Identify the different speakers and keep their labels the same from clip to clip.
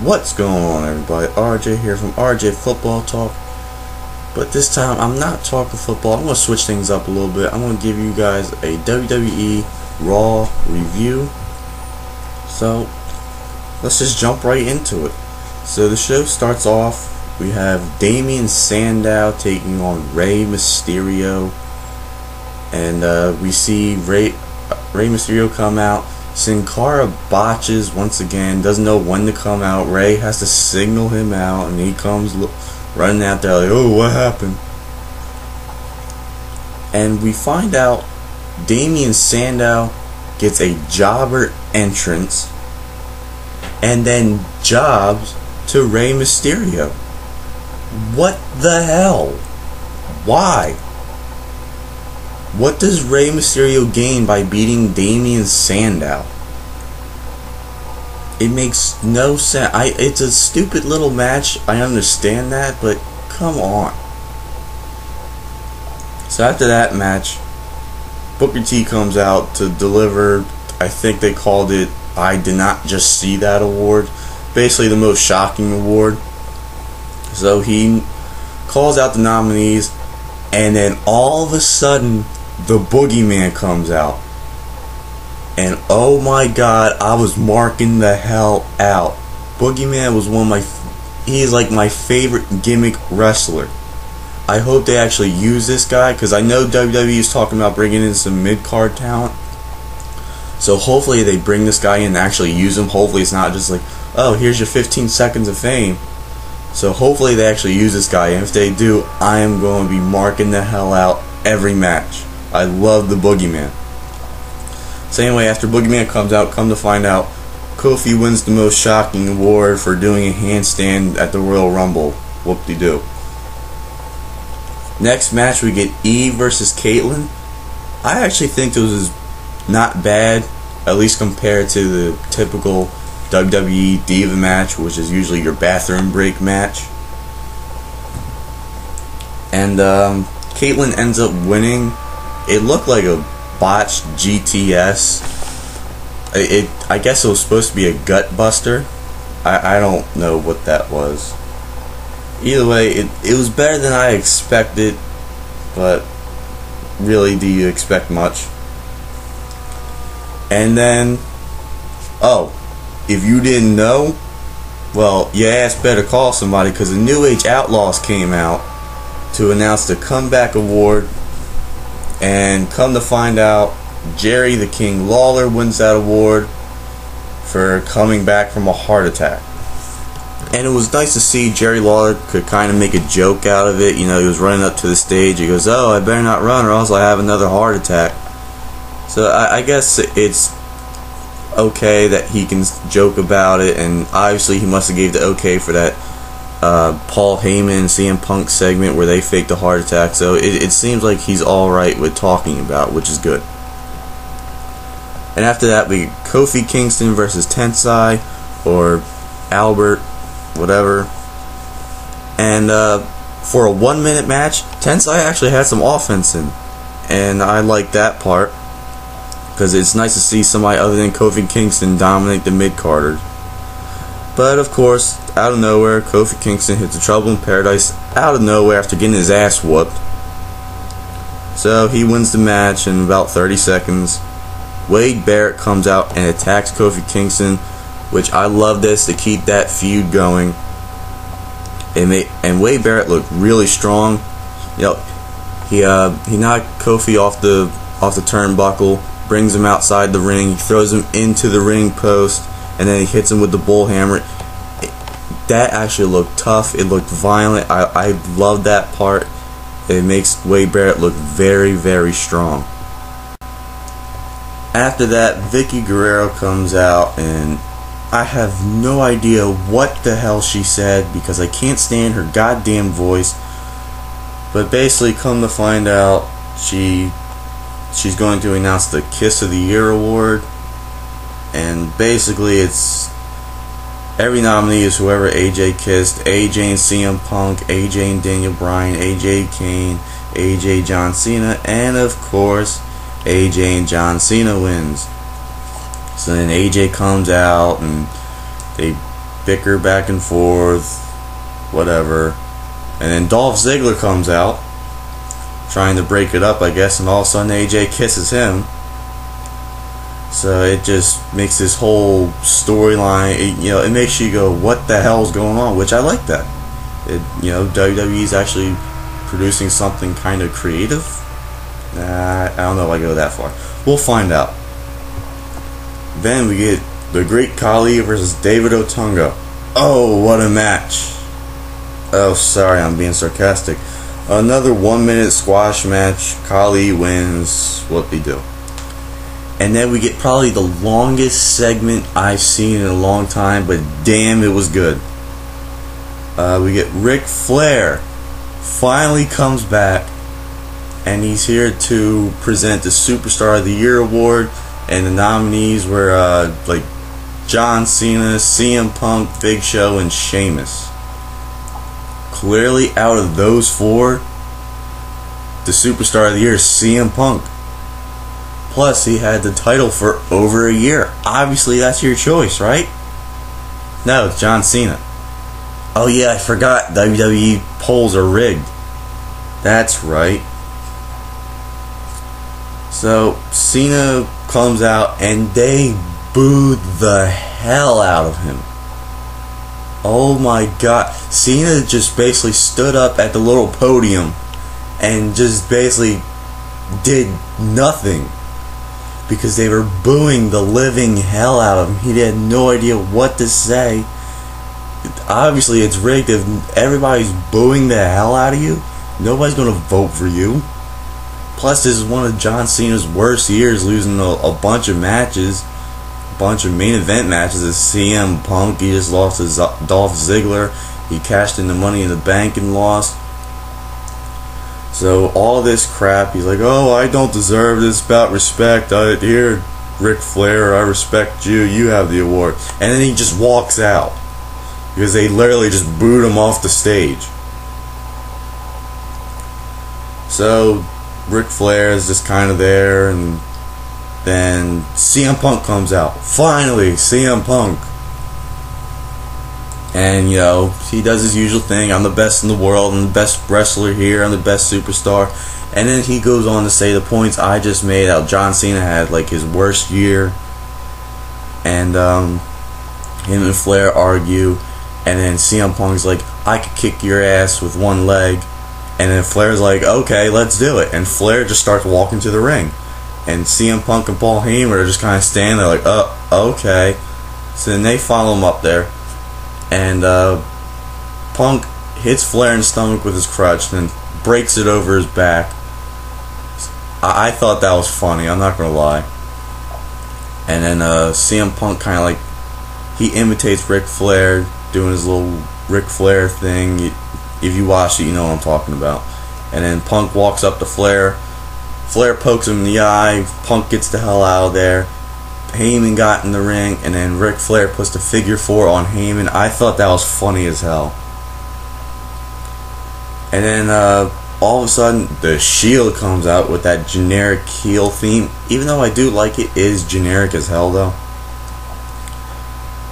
Speaker 1: What's going on, everybody? RJ here from RJ Football Talk. But this time, I'm not talking football. I'm going to switch things up a little bit. I'm going to give you guys a WWE Raw review. So, let's just jump right into it. So, the show starts off. We have Damien Sandow taking on Rey Mysterio. And we see Rey Mysterio come out. Sin Cara botches once again, doesn't know when to come out. Rey has to signal him out, and he comes running out there like, oh, what happened? And we find out Damien Sandow gets a jobber entrance and then jobs to Rey Mysterio. What the hell? Why? What does Rey Mysterio gain by beating Damien Sandow? It makes no sense. It's a stupid little match. I understand that, but come on. So after that match, Booker T comes out to deliver, I think they called it, I Did Not Just See That award. Basically the most shocking award. So he calls out the nominees, and then all of a sudden, the Boogeyman comes out. And oh my god, I was marking the hell out. Boogeyman was he's like my favorite gimmick wrestler. I hope they actually use this guy, because I know WWE is talking about bringing in some mid-card talent. So hopefully they bring this guy in and actually use him. Hopefully it's not just like, oh, here's your 15 seconds of fame. So hopefully they actually use this guy, and if they do, I am going to be marking the hell out every match. I love the Boogeyman. So anyway, after Boogeyman comes out, come to find out, Kofi wins the most shocking award for doing a handstand at the Royal Rumble. Whoop-de-doo. Next match, we get Eve versus Caitlyn. I actually think this was not bad, at least compared to the typical WWE Diva match, which is usually your bathroom break match. And Caitlyn ends up winning. It looked like a botched GTS. I guess it was supposed to be a gut buster. I don't know what that was. Either way, it was better than I expected, but really, do you expect much? And then, oh, if you didn't know, well, your ass better call somebody, because the New Age Outlaws came out to announce the Comeback Award. And come to find out, Jerry the King Lawler wins that award for coming back from a heart attack. And it was nice to see Jerry Lawler could kind of make a joke out of it. You know, he was running up to the stage. He goes, oh, I better not run or else I have another heart attack. So I guess it's okay that he can joke about it. And obviously he must have gave the okay for that Paul Heyman and CM Punk segment where they faked a heart attack, so it seems like he's alright with talking about, which is good. And after that, we get Kofi Kingston versus Tensai, or Albert, whatever. And for a 1 minute match, Tensai actually had some offense in, and I like that part, because it's nice to see somebody other than Kofi Kingston dominate the mid-carders. But of course, out of nowhere, Kofi Kingston hits a Trouble in Paradise out of nowhere after getting his ass whooped. So he wins the match in about 30 seconds. Wade Barrett comes out and attacks Kofi Kingston, which I love this to keep that feud going. And Wade Barrett looked really strong. You know, he knocked Kofi off the turnbuckle, brings him outside the ring, he throws him into the ring post, and then he hits him with the bull hammer. That actually looked tough. It looked violent. I love that part. It makes Wade Barrett look very, very strong. After that, Vicky Guerrero comes out, and I have no idea what the hell she said because I can't stand her goddamn voice. But basically, come to find out, she's going to announce the Kiss of the Year award. And basically it's every nominee is whoever AJ kissed. AJ and CM Punk, AJ and Daniel Bryan, AJ Kane, AJ John Cena, and of course AJ and John Cena wins. So then AJ comes out and they bicker back and forth, whatever. And then Dolph Ziggler comes out, trying to break it up, I guess, and all of a sudden AJ kisses him. So it just makes this whole storyline, it makes you go, what the hell's going on? Which I like that. WWE's actually producing something kind of creative. I don't know if I go that far. We'll find out. Then we get the Great Khali versus David Otunga. Oh, what a match. Oh, sorry, I'm being sarcastic. Another 1-minute squash match. Khali wins. Whoop-de-doo. And then we get probably the longest segment I've seen in a long time, but damn, it was good. We get Ric Flair finally comes back, and he's here to present the Superstar of the Year award, and the nominees were like John Cena, CM Punk, Big Show, and Sheamus. Clearly, out of those four, the Superstar of the Year is CM Punk. Plus, he had the title for over a year. Obviously, that's your choice, right? No, it's John Cena. Oh yeah, I forgot. WWE polls are rigged. That's right. So, Cena comes out and they booed the hell out of him. Oh my god. Cena just basically stood up at the little podium and just basically did nothing, because they were booing the living hell out of him. He had no idea what to say. Obviously, it's rigged. If everybody's booing the hell out of you, nobody's going to vote for you. Plus, this is one of John Cena's worst years, losing a bunch of matches, a bunch of main event matches. As CM Punk, he just lost to Dolph Ziggler. He cashed in the Money in the Bank and lost. So all this crap, he's like, oh, I don't deserve this, about respect. Here, Ric Flair, I respect you, you have the award. And then he just walks out, because they literally just booed him off the stage. So Ric Flair is just kind of there, and then CM Punk comes out. Finally, CM Punk. And, he does his usual thing. I'm the best in the world. I'm the best wrestler here. I'm the best superstar. And then he goes on to say the points I just made out. John Cena had, like, his worst year. And, him and Flair argue. And then CM Punk's like, I could kick your ass with one leg. And then Flair's like, okay, let's do it. And Flair just starts walking to the ring. And CM Punk and Paul Heyman are just kind of standing there like, okay. So then they follow him up there. And Punk hits Flair in the stomach with his crutch and then breaks it over his back. I thought that was funny, I'm not going to lie. And then CM Punk kind of like, he imitates Ric Flair, doing his little Ric Flair thing. If you watch it, you know what I'm talking about. And then Punk walks up to Flair. Flair pokes him in the eye. Punk gets the hell out of there. Heyman got in the ring, and then Ric Flair puts the figure 4 on Heyman. I thought that was funny as hell. And then all of a sudden, the Shield comes out with that generic heel theme. Even though I do like it, it is generic as hell though.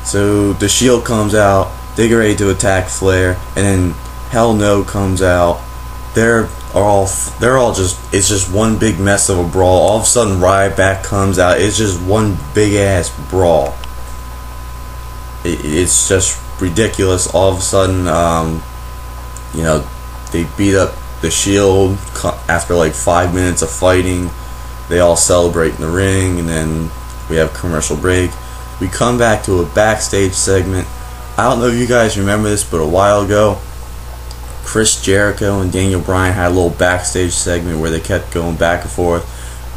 Speaker 1: So the Shield comes out, they get ready to attack Flair, and then Hell No comes out. They're all just, it's just one big mess of a brawl. All of a sudden Ryback comes out. It's just one big ass brawl. It's just ridiculous. All of a sudden they beat up the Shield after like 5 minutes of fighting. They all celebrate in the ring, and then we have a commercial break. We come back to a backstage segment. I don't know if you guys remember this, but a while ago, Chris Jericho and Daniel Bryan had a little backstage segment where they kept going back and forth.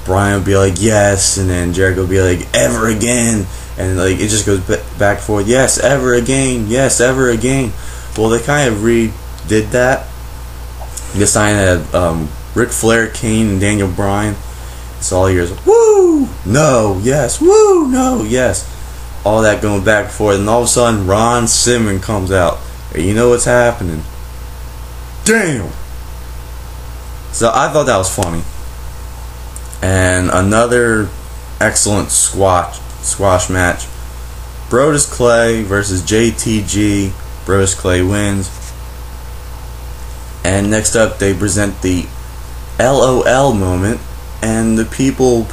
Speaker 1: Bryan would be like, yes, and then Jericho would be like, ever again, and like it just goes back and forth. Yes, ever again. Yes, ever again. Well, they kind of redid that. This time had Ric Flair, Kane, and Daniel Bryan. It's all yours. Woo! No, yes. Woo! No, yes. All that going back and forth, and all of a sudden Ron Simmons comes out. Hey, you know what's happening? Damn! So I thought that was funny. And another excellent squash match. Brodus Clay versus JTG. Brodus Clay wins. And next up, they present the LOL moment, and the people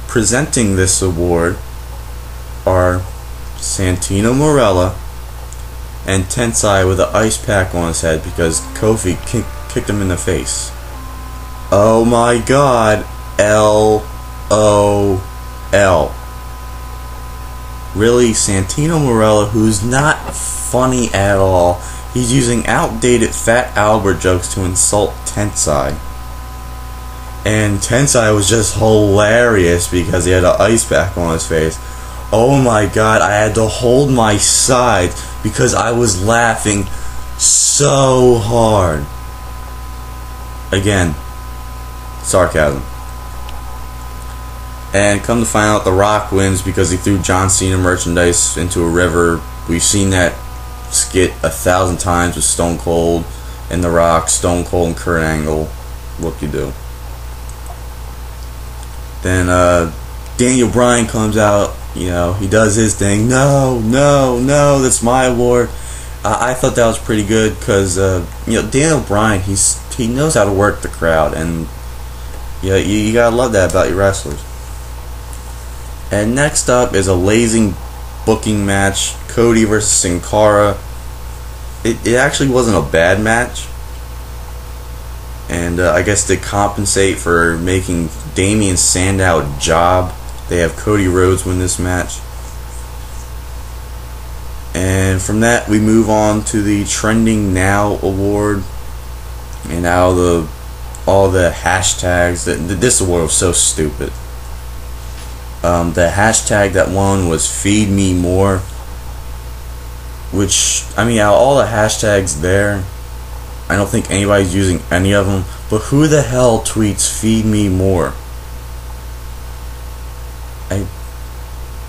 Speaker 1: presenting this award are Santino Marella and Tensai with an ice pack on his head because Kofi kicked him in the face. Oh my god, LOL. Really, Santino Marella, who's not funny at all, he's using outdated Fat Albert jokes to insult Tensai. And Tensai was just hilarious because he had an ice pack on his face. Oh my god, I had to hold my sides because I was laughing so hard. Again, sarcasm. And come to find out, The Rock wins because he threw John Cena merchandise into a river. We've seen that skit 1,000 times with Stone Cold and The Rock, Stone Cold and Kurt Angle. Whoop-de-doo. Then Daniel Bryan comes out. You know, he does his thing. No, that's my award. I thought that was pretty good because Daniel Bryan, he knows how to work the crowd, and you gotta love that about your wrestlers. And next up is a lazy booking match, Cody versus Sin Cara. It actually wasn't a bad match, and I guess to compensate for making Damian Sandow a job, they have Cody Rhodes win this match. And from that, we move on to the Trending Now award. And now all the hashtags. This award was so stupid. The hashtag that won was Feed Me More. Which, I mean, out of all the hashtags there, I don't think anybody's using any of them. But who the hell tweets Feed Me More?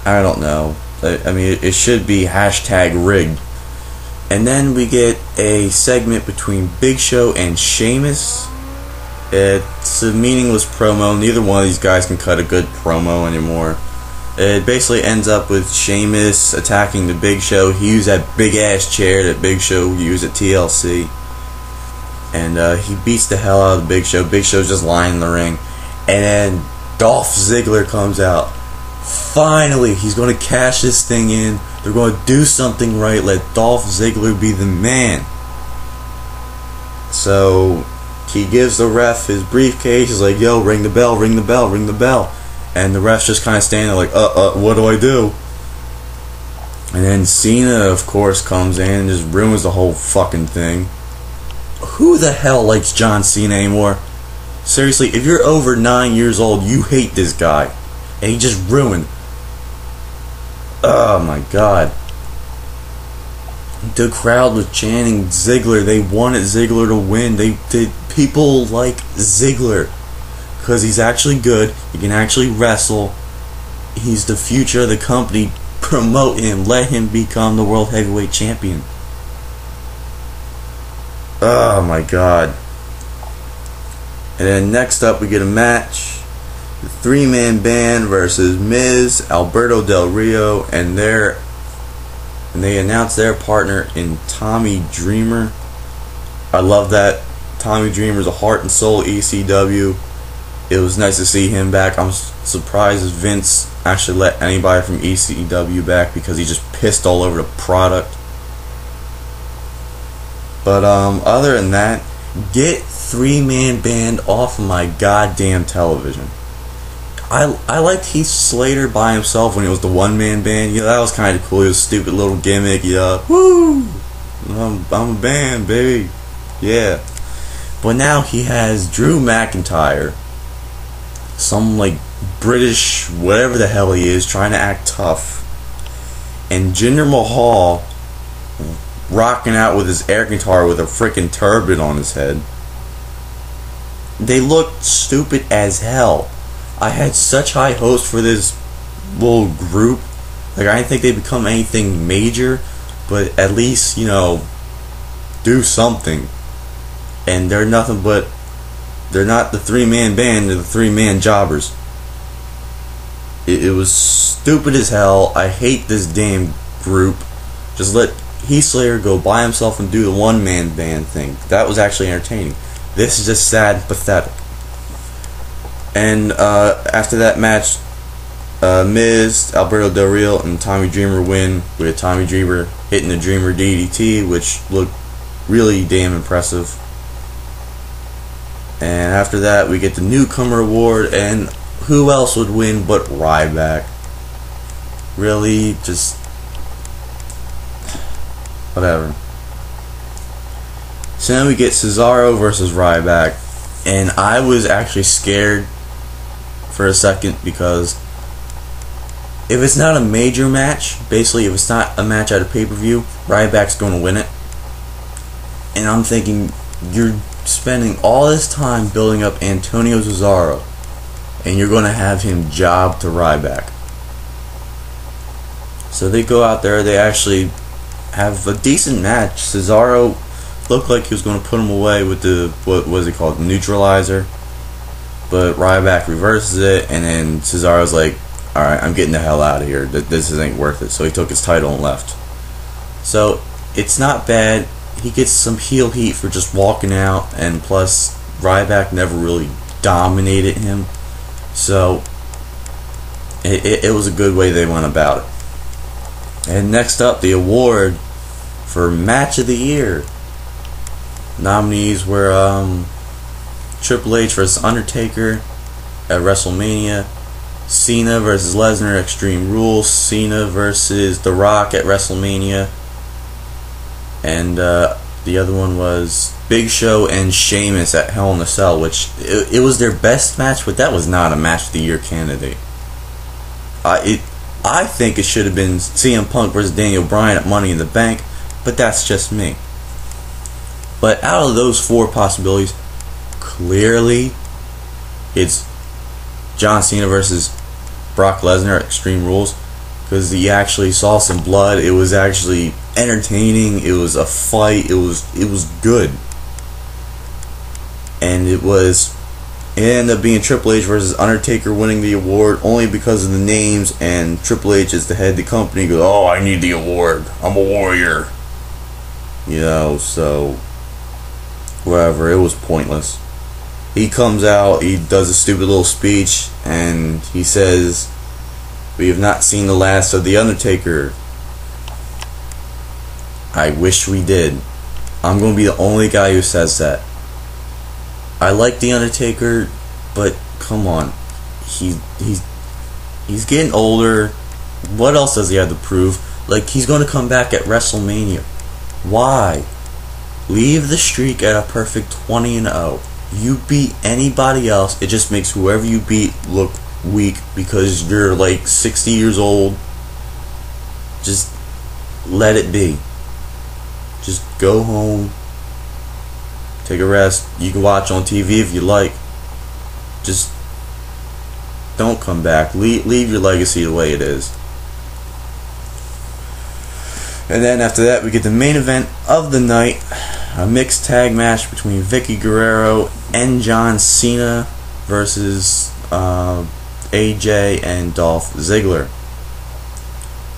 Speaker 1: I don't know. I mean, it should be hashtag rigged. And then we get a segment between Big Show and Sheamus. It's a meaningless promo. Neither one of these guys can cut a good promo anymore. It basically ends up with Sheamus attacking the Big Show. He used that big ass chair that Big Show used at TLC. And he beats the hell out of the Big Show. Big Show's just lying in the ring. And then Dolph Ziggler comes out. Finally, he's going to cash this thing in. They're going to do something right. Let Dolph Ziggler be the man. So he gives the ref his briefcase. He's like, yo, ring the bell, ring the bell, ring the bell. And the ref's just kind of standing there like, what do I do? And then Cena, of course, comes in and just ruins the whole fucking thing. Who the hell likes John Cena anymore? Seriously, if you're over 9 years old, you hate this guy. And he just ruined. Oh my god. The crowd was chanting Ziggler. They wanted Ziggler to win. People like Ziggler because he's actually good. He can actually wrestle. He's the future of the company. Promote him. Let him become the World Heavyweight Champion. Oh my god. And then next up we get a match. The 3-man band versus Miz, Alberto Del Rio, and they announced their partner in Tommy Dreamer. I love that. Tommy Dreamer's a heart and soul ECW. It was nice to see him back. I'm surprised Vince actually let anybody from ECW back because he just pissed all over the product. But other than that, get 3-man band off of my goddamn television. I liked Heath Slater by himself when he was the 1-man band. That was kind of cool. It was a stupid little gimmick. Woo! I'm a band, baby. Yeah. But now he has Drew McIntyre, some like British whatever the hell he is, trying to act tough, and Jinder Mahal rocking out with his air guitar with a freaking turban on his head. They looked stupid as hell. I had such high hopes for this little group. Like, I didn't think they'd become anything major, but at least, do something. And they're nothing but, they're not the 3-man band, they're the 3-man jobbers. It was stupid as hell. I hate this damn group. Just let Heath Slater go by himself and do the one-man band thing. That was actually entertaining. This is just sad and pathetic. And after that match, Miz, Alberto Del Rio, and Tommy Dreamer win, with Tommy Dreamer hitting the Dreamer DDT, which looked really damn impressive. And after that, we get the Newcomer Award, and who else would win but Ryback? Really, just whatever. So then we get Cesaro versus Ryback, and I was actually scared for a second, because if it's not a major match, basically if it's not a match at a pay-per-view, Ryback's going to win it. And I'm thinking, you're spending all this time building up Antonio Cesaro, and you're going to have him job to Ryback. So they go out there, they actually have a decent match. Cesaro looked like he was going to put him away with the, what was it called, neutralizer, but Ryback reverses it, and then Cesaro's like, alright, I'm getting the hell out of here, this ain't worth it. So he took his title and left. So it's not bad. He gets some heel heat for just walking out, and plus Ryback never really dominated him, so it was a good way they went about it. And next up, the award for Match of the Year. Nominees were Triple H versus Undertaker at WrestleMania, Cena versus Lesnar at Extreme Rules, Cena versus The Rock at WrestleMania, and the other one was Big Show and Sheamus at Hell in a Cell, which it was their best match, but that was not a Match of the Year candidate. I think it should have been CM Punk versus Daniel Bryan at Money in the Bank, but that's just me. But out of those four possibilities, clearly it's John Cena versus Brock Lesnar at Extreme Rules, because you actually saw some blood. It was actually entertaining. It was a fight. It was good. And it ended up being Triple H versus Undertaker winning the award, only because of the names, and Triple H is the head of the company, goes, oh, I need the award, I'm a warrior, so whatever. It was pointless. He comes out, he does a stupid little speech, and he says, we have not seen the last of the Undertaker. I wish we did. I'm going to be the only guy who says that. I like The Undertaker, but come on, he's getting older. What else does he have to prove? Like, he's going to come back at WrestleMania. Why? Leave the streak at a perfect 20-0. You beat anybody else, it just makes whoever you beat look weak because you're like 60 years old. Just let it be. Just go home. Take a rest. You can watch on TV if you like. Just don't come back. Leave your legacy the way it is. And then after that, we get the main event of the night, a mixed tag match between Vicky Guerrero and John Cena versus AJ and Dolph Ziggler.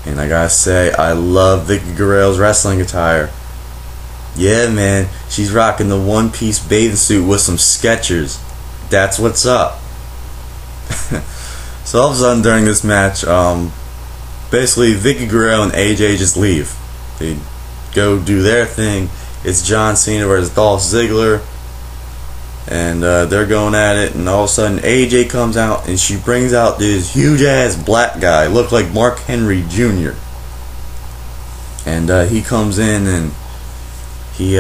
Speaker 1: And I gotta say, I love Vicky Guerrero's wrestling attire. Yeah, man, she's rocking the one-piece bathing suit with some Skechers. That's what's up. So all of a sudden during this match, basically Vicky Guerrero and AJ just leave. They go do their thing. It's John Cena versus Dolph Ziggler, and they're going at it, and all of a sudden AJ comes out and she brings out this huge ass black guy, looked like Mark Henry Jr. And he comes in and he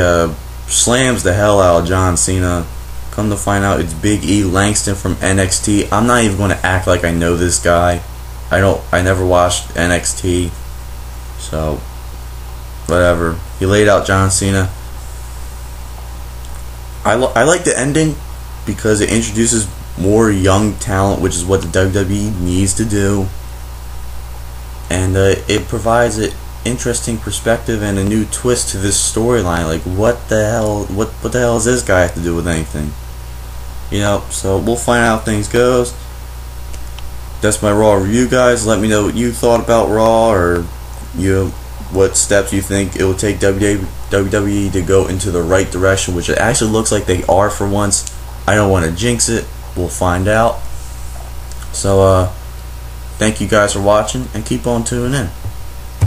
Speaker 1: slams the hell out of John Cena. Come to find out, it's Big E Langston from NXT. I'm not even going to act like I know this guy. I never watched NXT, so whatever. He laid out John Cena. I like the ending because it introduces more young talent, which is what the WWE needs to do, and it provides an interesting perspective and a new twist to this storyline. Like, what the hell does this guy have to do with anything? So we'll find out how things goes. That's my Raw review, guys. Let me know what you thought about Raw, or what steps you think it will take WWE to go into the right direction, which it actually looks like they are for once. I don't want to jinx it. We'll find out. So, thank you guys for watching, and keep on tuning in.